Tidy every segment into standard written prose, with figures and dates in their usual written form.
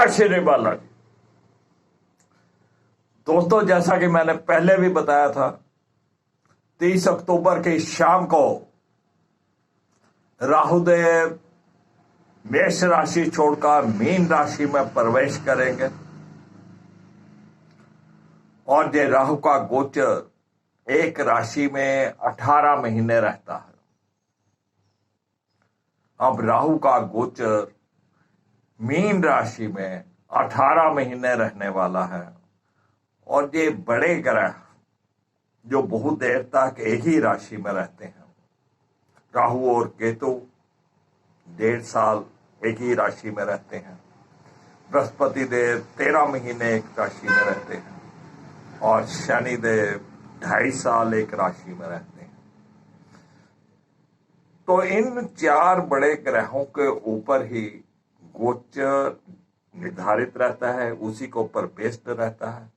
जय श्री बालाजी। दोस्तों, जैसा कि मैंने पहले भी बताया था, 30 अक्टूबर की शाम को राहुदेव मेष राशि छोड़कर मीन राशि में प्रवेश करेंगे और ये राहु का गोचर एक राशि में 18 महीने रहता है। अब राहु का गोचर मीन राशि में 18 महीने रहने वाला है और ये बड़े ग्रह जो बहुत देर तक एक ही राशि में रहते हैं, राहु और केतु 1.5 साल एक ही राशि में रहते हैं, बृहस्पति देव 13 महीने एक राशि में रहते हैं और शनि देव 2.5 साल एक राशि में रहते हैं। तो इन 4 बड़े ग्रहों के ऊपर ही गोचर निर्धारित रहता है, उसी के ऊपर बेस्ड रहता है।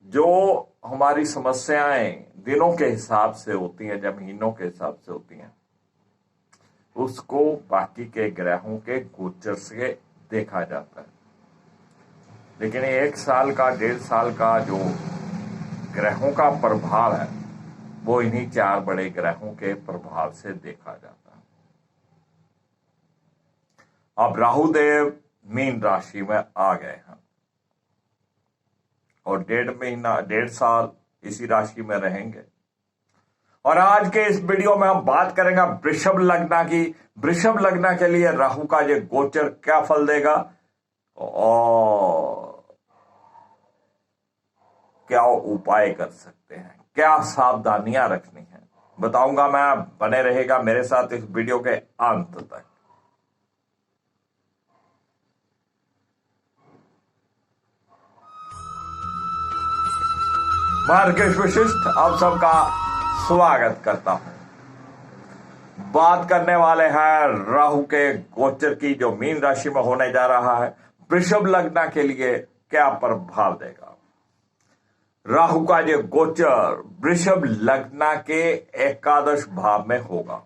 जो हमारी समस्याएं दिनों के हिसाब से होती हैं, जब महीनों के हिसाब से होती हैं, उसको बाकी के ग्रहों के गोचर से देखा जाता है। लेकिन 1 साल का 1.5 साल का जो ग्रहों का प्रभाव है वो इन्हीं 4 बड़े ग्रहों के प्रभाव से देखा जाता है। अब राहुदेव मीन राशि में आ गए हैं और 1.5 साल इसी राशि में रहेंगे। और आज के इस वीडियो में हम बात करेंगे वृषभ लग्न की। वृषभ लग्न के लिए राहु का ये गोचर क्या फल देगा और क्या उपाय कर सकते हैं, क्या सावधानियां रखनी है, बताऊंगा मैं। बने रहेगा मेरे साथ इस वीडियो के अंत तक। मार्केट विशिष्ट आप सबका स्वागत करता हूं। बात करने वाले हैं राहु के गोचर की, जो मीन राशि में होने जा रहा है। वृषभ लग्न के लिए क्या प्रभाव देगा राहु का ये गोचर? वृषभ लग्न के एकादश भाव में होगा।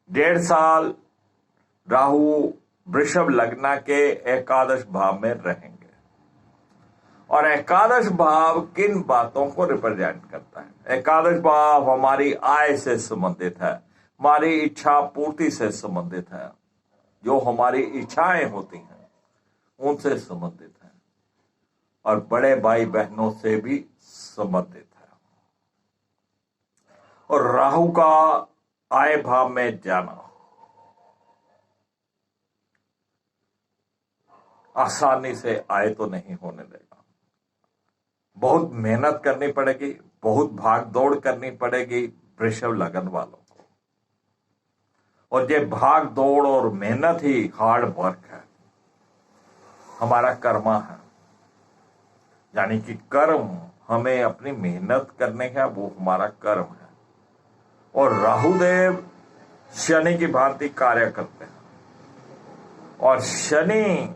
1.5 साल राहु वृषभ लग्न के एकादश भाव में रहेंगे। और एकादश भाव किन बातों को रिप्रेजेंट करता है? एकादश भाव हमारी आय से संबंधित है, हमारी इच्छा पूर्ति से संबंधित है, जो हमारी इच्छाएं होती हैं उनसे संबंधित है और बड़े भाई बहनों से भी संबंधित है। और राहु का आय भाव में जाना आसानी से आय तो नहीं होने देगा। बहुत मेहनत करनी पड़ेगी, बहुत भाग दौड़ करनी पड़ेगी वृषभ लगन वालों को। और ये भाग दौड़ और मेहनत ही हार्ड वर्क है, हमारा कर्मा है। यानी कि कर्म हमें अपनी मेहनत करने का, वो हमारा कर्म है। और राहुदेव शनि की भांति कार्य करते हैं और शनि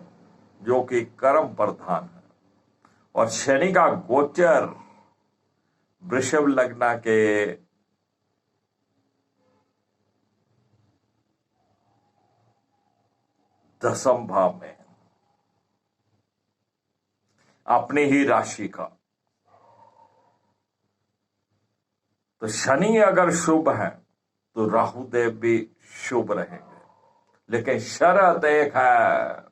जो कि कर्म प्रधान है, और शनि का गोचर वृषभ लग्न के दसम भाव में, अपनी ही राशि का। तो शनि अगर शुभ है तो राहुदेव भी शुभ रहेंगे। लेकिन शर्त एक है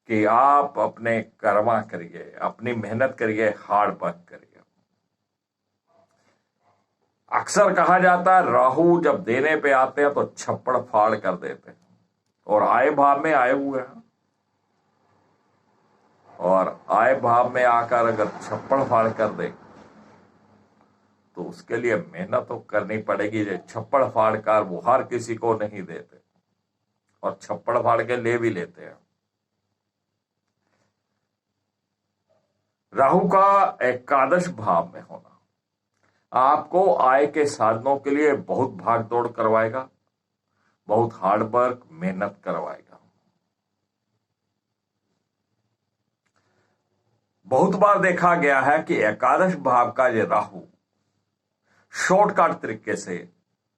कि आप अपने कर्मा करिए, अपनी मेहनत करिए, हार्ड वर्क करिए। अक्सर कहा जाता है राहु जब देने पे आते हैं तो छप्पड़ फाड़ कर देते हैं, और आय भाव में आए हुए हैं। और आय भाव में आकर अगर छप्पड़ फाड़ कर दे तो उसके लिए मेहनत तो करनी पड़ेगी। छप्पड़ फाड़ कर वो हर किसी को नहीं देते, और छप्पड़ फाड़ के ले भी लेते हैं। राहु का एकादश भाव में होना आपको आय के साधनों के लिए बहुत भाग दौड़ करवाएगा, बहुत हार्ड वर्क मेहनत करवाएगा। बहुत बार देखा गया है कि एकादश भाव का ये राहु शॉर्टकट तरीके से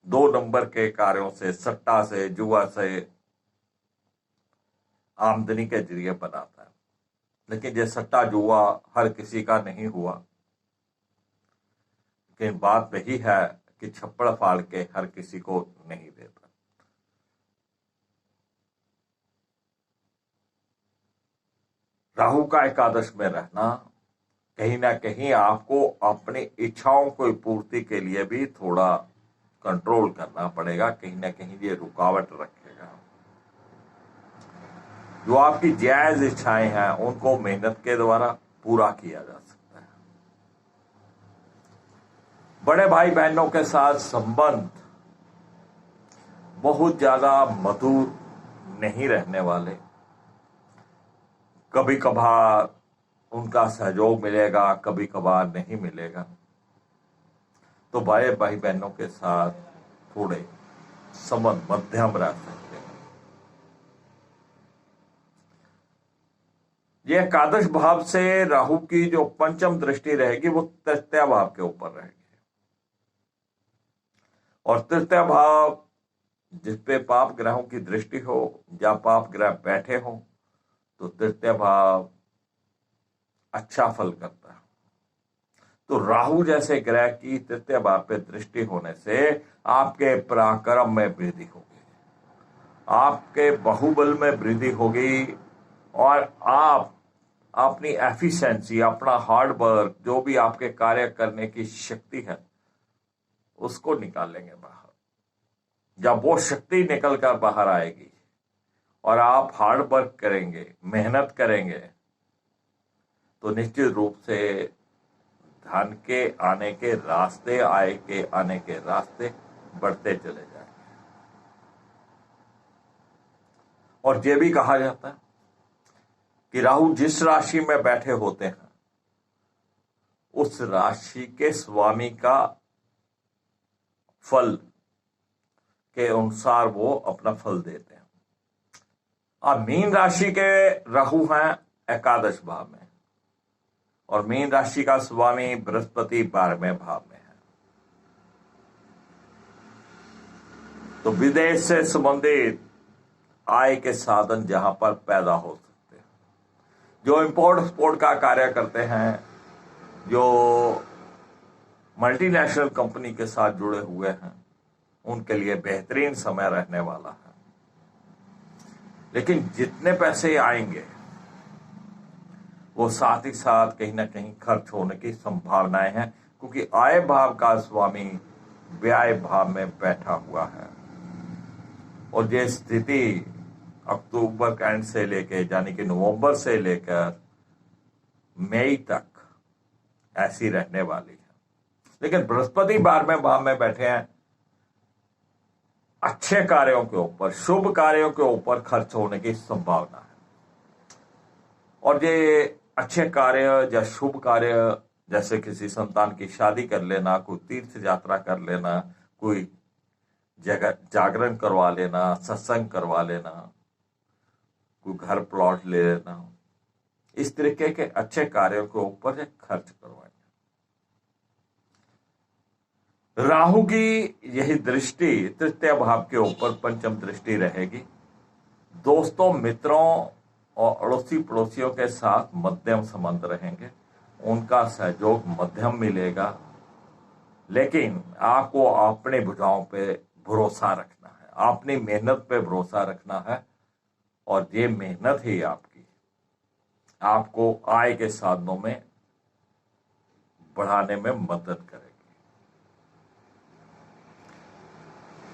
2 नंबर के कार्यों से, सट्टा से, जुआ से, आमदनी के जरिए बनाता है। लेकिन ये सट्टा जुआ हर किसी का नहीं हुआ। लेकिन बात वही है कि छप्पड़ फाड़ के हर किसी को नहीं देता। राहु का एकादश में रहना कहीं ना कहीं आपको अपनी इच्छाओं को पूर्ति के लिए भी थोड़ा कंट्रोल करना पड़ेगा। कहीं ना कहीं ये रुकावट रखेगा। जो आपकी जायज इच्छाएं हैं उनको मेहनत के द्वारा पूरा किया जा सकता है। बड़े भाई बहनों के साथ संबंध बहुत ज्यादा मधुर नहीं रहने वाले। कभी कभार उनका सहयोग मिलेगा, कभी कभार नहीं मिलेगा। तो बड़े भाई बहनों के साथ थोड़े संबंध मध्यम रह सकते हैं। ये एकादश भाव से राहु की जो पंचम दृष्टि रहेगी वो तृतीय भाव के ऊपर रहेगी। और तृतीय भाव जिसपे पाप ग्रहों की दृष्टि हो या पाप ग्रह बैठे हो तो तृतीय भाव अच्छा फल करता है। तो राहु जैसे ग्रह की तृतीय भाव पे दृष्टि होने से आपके पराक्रम में वृद्धि होगी, आपके बाहुबल में वृद्धि होगी और आप अपनी एफिशिएंसी, अपना हार्ड वर्क, जो भी आपके कार्य करने की शक्ति है उसको निकालेंगे बाहर। जब वो शक्ति निकल कर बाहर आएगी और आप हार्ड वर्क करेंगे, मेहनत करेंगे, तो निश्चित रूप से धन के आने के रास्ते, आय के आने के रास्ते बढ़ते चले जाएंगे। और ये भी कहा जाता है कि राहु जिस राशि में बैठे होते हैं उस राशि के स्वामी का फल के अनुसार वो अपना फल देते हैं। अब मीन राशि के राहु हैं एकादश भाव में और मीन राशि का स्वामी बृहस्पति 12वें भाव में है। तो विदेश से संबंधित आय के साधन जहां पर पैदा हो सकते हैं, जो इंपोर्ट एक्सपोर्ट का कार्य करते हैं, जो मल्टीनेशनल कंपनी के साथ जुड़े हुए हैं, उनके लिए बेहतरीन समय रहने वाला है। लेकिन जितने पैसे आएंगे वो साथ ही साथ कहीं ना कहीं खर्च होने की संभावनाएं हैं, क्योंकि आय भाव का स्वामी व्यय भाव में बैठा हुआ है। और ये स्थिति अक्टूबर के एंड से लेके यानी कि नवंबर से लेकर मई तक ऐसी रहने वाली है। लेकिन बृहस्पति 12वें भाव में बैठे हैं, अच्छे कार्यों के ऊपर, शुभ कार्यों के ऊपर खर्च होने की संभावना है। और ये अच्छे कार्य या शुभ कार्य जैसे किसी संतान की शादी कर लेना, कोई तीर्थ यात्रा कर लेना, कोई जगह जागरण करवा लेना, सत्संग करवा लेना, कोई घर प्लॉट ले लेना, इस तरीके के अच्छे कार्यों के ऊपर खर्च करवाएंगे। राहु की यही दृष्टि तृतीय भाव के ऊपर पंचम दृष्टि रहेगी। दोस्तों, मित्रों और अड़ोसी पड़ोसियों के साथ मध्यम संबंध रहेंगे, उनका सहयोग मध्यम मिलेगा। लेकिन आपको अपने भुजाओं पे भरोसा रखना है, अपनी मेहनत पे भरोसा रखना है। और ये मेहनत ही आपको आय के साधनों में बढ़ाने में मदद करेगी।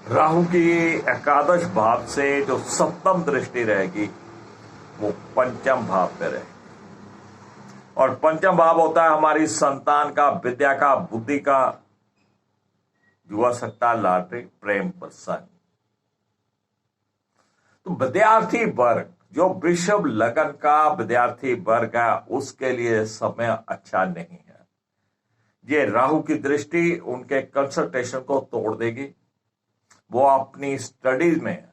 राहु की एकादश भाव से जो सप्तम दृष्टि रहेगी वो पंचम भाव पे रहेगी। और पंचम भाव होता है हमारी संतान का, विद्या का, बुद्धि का, युवा सत्ता, लॉटरी, प्रेम प्रसंग। तो विद्यार्थी वर्ग, जो वृषभ लगन का विद्यार्थी वर्ग है, उसके लिए समय अच्छा नहीं है। ये राहु की दृष्टि उनके कंसंट्रेशन को तोड़ देगी। वो अपनी स्टडीज में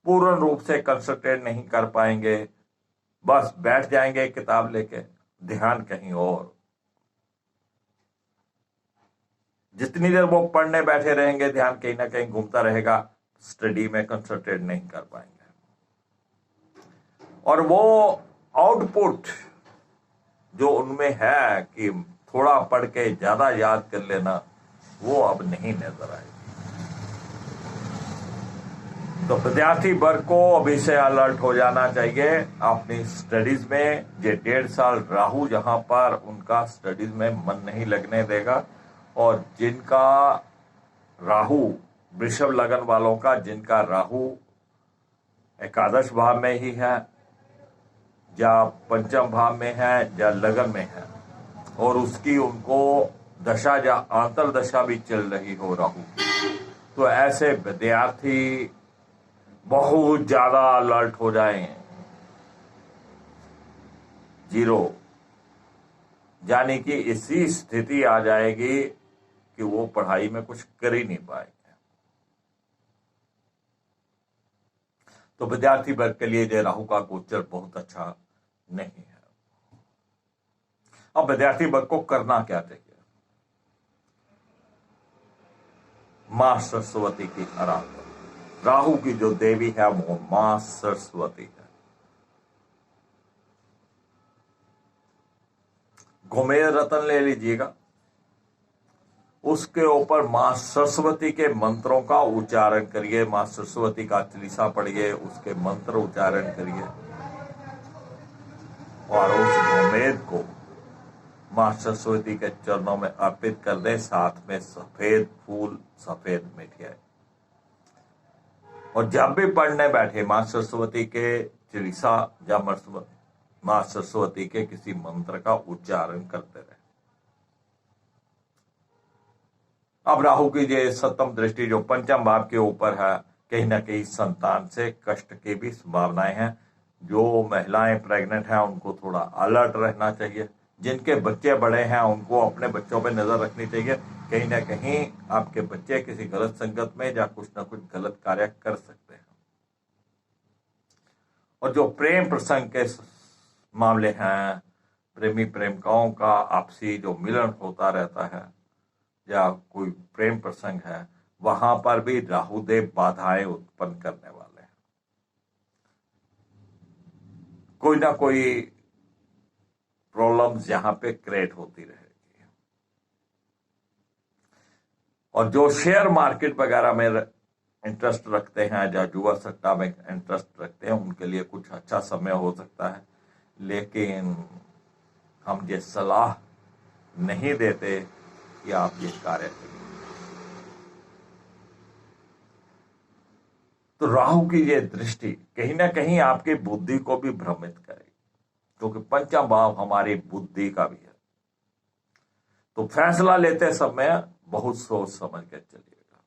पूर्ण रूप से कंसंट्रेट नहीं कर पाएंगे, बस बैठ जाएंगे किताब लेके, ध्यान कहीं और। जितनी देर वो पढ़ने बैठे रहेंगे ध्यान कहीं ना कहीं घूमता रहेगा, स्टडी में कंसंट्रेट नहीं कर पाएंगे। और वो आउटपुट जो उनमें है कि थोड़ा पढ़ के ज्यादा याद कर लेना, वो अब नहीं नजर आएगी। तो विद्यार्थी वर्ग को अभी से अलर्ट हो जाना चाहिए अपनी स्टडीज में। ये 1.5 साल राहु जहां पर उनका स्टडीज में मन नहीं लगने देगा, और जिनका राहु, वृषभ लगन वालों का जिनका राहु एकादश भाव में ही है या पंचम भाव में है या लगन में है, और उसकी उनको दशा या अंतरदशा भी चल रही हो राहु, तो ऐसे विद्यार्थी बहुत ज्यादा अलर्ट हो जाएं। 0, यानी कि ऐसी स्थिति आ जाएगी कि वो पढ़ाई में कुछ कर ही नहीं पाएंगे। तो विद्यार्थी वर्ग के लिए राहु का गोचर बहुत अच्छा नहीं है। अब विद्यार्थी वर्ग को करना क्या चाहिए? मां सरस्वती की आराधना। राहु की जो देवी है वो मां सरस्वती है। घुमेर रतन ले लीजिएगा, उसके ऊपर मां सरस्वती के मंत्रों का उच्चारण करिए, मां सरस्वती का चालीसा पढ़िए, उसके मंत्र उच्चारण करिए, और उस घुमेर को मां सरस्वती के चरणों में अर्पित कर दे, साथ में सफेद फूल, सफेद मिठाई। और जब भी पढ़ने बैठे मां सरस्वती के चालीसा या मां सरस्वती के किसी मंत्र का उच्चारण करते रहे। अब राहु की ये सप्तम दृष्टि जो पंचम भाव के ऊपर है, कहीं ना कहीं संतान से कष्ट की भी संभावनाएं हैं। जो महिलाएं प्रेग्नेंट हैं उनको थोड़ा अलर्ट रहना चाहिए। जिनके बच्चे बड़े हैं उनको अपने बच्चों पर नजर रखनी चाहिए। कहीं ना कहीं आपके बच्चे किसी गलत संगत में या कुछ ना कुछ गलत कार्य कर सकते हैं। और जो प्रेम प्रसंग के मामले हैं, प्रेमी प्रेमिकाओं का आपसी जो मिलन होता रहता है या कोई प्रेम प्रसंग है, वहां पर भी राहुदेव बाधाएं उत्पन्न करने वाले हैं। कोई ना कोई प्रॉब्लम्स यहां पे क्रिएट होती रहेगी। और जो शेयर मार्केट वगैरह में इंटरेस्ट रखते हैं या जुआ सट्टा में इंटरेस्ट रखते हैं, उनके लिए कुछ अच्छा समय हो सकता है, लेकिन हम ये सलाह नहीं देते कि आप ये कार्य करें। तो राहु की ये दृष्टि कहीं ना कहीं आपकी बुद्धि को भी भ्रमित करेगी, क्योंकि पंचम भाव हमारी बुद्धि का भी है। तो फैसला लेते समय बहुत सोच समझ कर चलिएगा।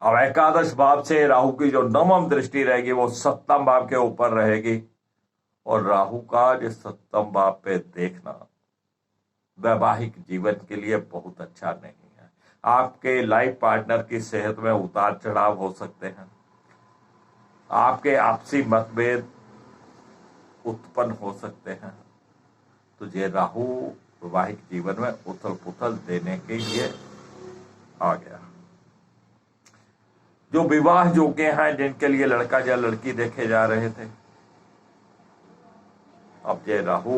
अब एकादश भाव से राहु की जो नवम दृष्टि रहेगी वो सप्तम भाव के ऊपर रहेगी, और राहु का जो सप्तम भाव पे देखना वैवाहिक जीवन के लिए बहुत अच्छा नहीं है। आपके लाइफ पार्टनर की सेहत में उतार चढ़ाव हो सकते हैं, आपके आपसी मतभेद उत्पन्न हो सकते हैं। तो ये राहु वैवाहिक जीवन में उथल पुथल देने के लिए आ गया। जो विवाह योग्य हैं, जिनके लिए लड़का या लड़की देखे जा रहे थे, अब ये राहु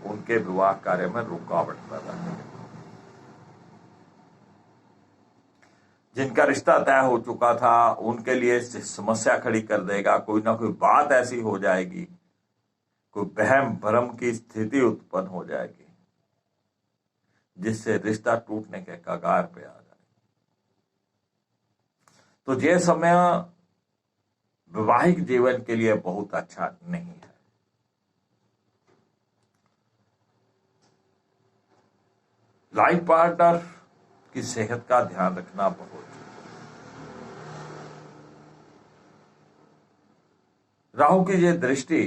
उनके विवाह कार्य में रुकावट पैदा करेगा। जिनका रिश्ता तय हो चुका था उनके लिए समस्या खड़ी कर देगा। कोई ना कोई बात ऐसी हो जाएगी, कोई वहम भ्रम की स्थिति उत्पन्न हो जाएगी जिससे रिश्ता टूटने के कगार पे आ जाए। तो यह समय वैवाहिक जीवन के लिए बहुत अच्छा नहीं है। लाइफ पार्टनर की सेहत का ध्यान रखना बहुत जरूरी है। राहु की ये दृष्टि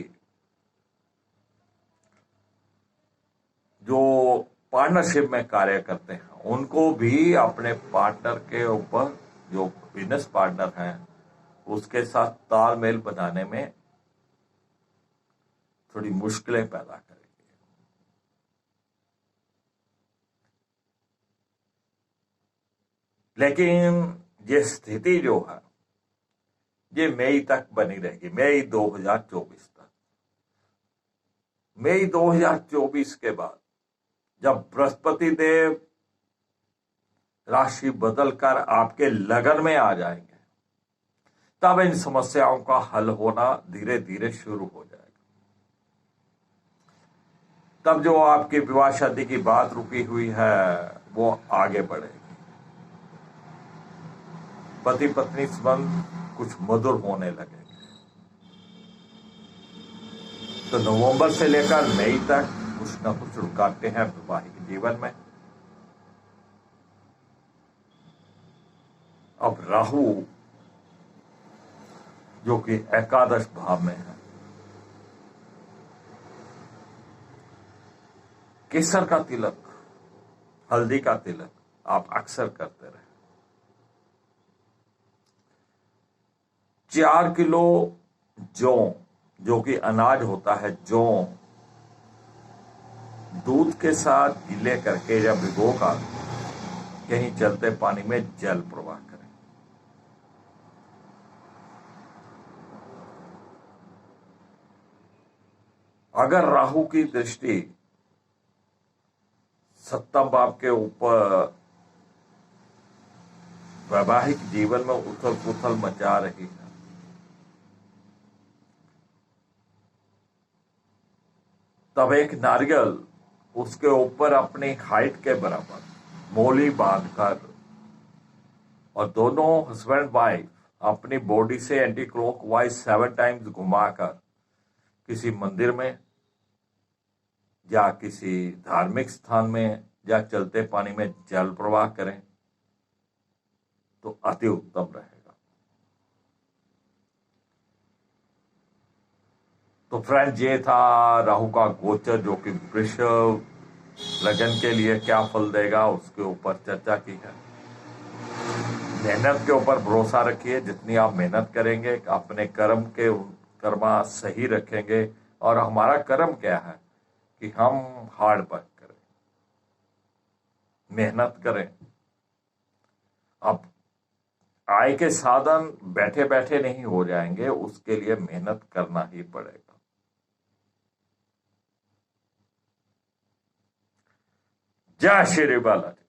जो पार्टनरशिप में कार्य करते हैं उनको भी अपने पार्टनर के ऊपर, जो बिजनेस पार्टनर हैं, उसके साथ तालमेल बनाने में थोड़ी मुश्किलें पैदा करेगी। लेकिन ये स्थिति जो है ये मई तक बनी रहेगी, मई 2024 तक। मई 2024 के बाद जब बृहस्पति देव राशि बदलकर आपके लगन में आ जाएंगे, तब इन समस्याओं का हल होना धीरे धीरे शुरू हो जाएगा। तब जो आपकी विवाह शादी की बात रुकी हुई है वो आगे बढ़ेगी। पति पत्नी संबंध कुछ मधुर होने लगेंगे। तो नवंबर से लेकर मई तक कुछ न कुछ रुकावटें हैं वैवाहिक जीवन में। अब राहु जो कि एकादश भाव में है, केसर का तिलक, हल्दी का तिलक आप अक्सर करते रहे। 4 किलो जौ, जो कि अनाज होता है, जौ दूध के साथ गीले करके या भिगोकर कहीं चलते पानी में जल प्रवाह करें। अगर राहु की दृष्टि 7वां भाव के ऊपर वैवाहिक जीवन में उथल पुथल मचा रही है, तब एक नारियल उसके ऊपर अपनी हाइट के बराबर मोली बांधकर और दोनों हस्बैंड वाइफ अपनी बॉडी से एंटी क्लॉकवाइज 7 टाइम्स घुमाकर किसी मंदिर में या किसी धार्मिक स्थान में या चलते पानी में जल प्रवाह करें तो अति उत्तम रहेगा। तो फ्रेंड, ये था राहु का गोचर, जो कि वृषभ लगन के लिए क्या फल देगा उसके ऊपर चर्चा की है। मेहनत के ऊपर भरोसा रखिए। जितनी आप मेहनत करेंगे, अपने कर्मा सही रखेंगे। और हमारा कर्म क्या है कि हम हार्ड वर्क करें, मेहनत करें। अब आय के साधन बैठे बैठे नहीं हो जाएंगे, उसके लिए मेहनत करना ही पड़ेगा। जय श्री बालाजी।